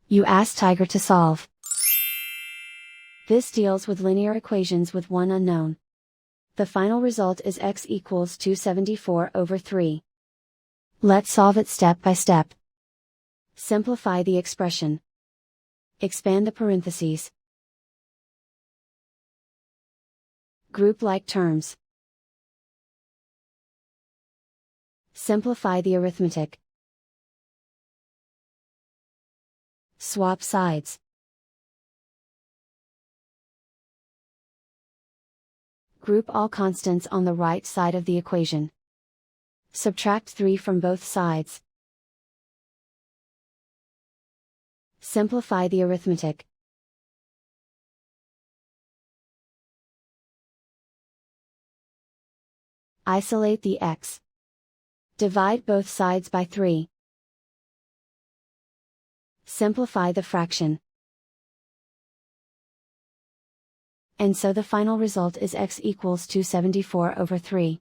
You ask Tiger to solve. This deals with linear equations with one unknown. The final result is x equals 274/3. Let's solve it step by step. Simplify the expression. Expand the parentheses. Group like terms. Simplify the arithmetic. Swap sides. Group all constants on the right side of the equation. Subtract 3 from both sides. Simplify the arithmetic. Isolate the x. Divide both sides by 3. Simplify the fraction. And so the final result is x equals 274/3.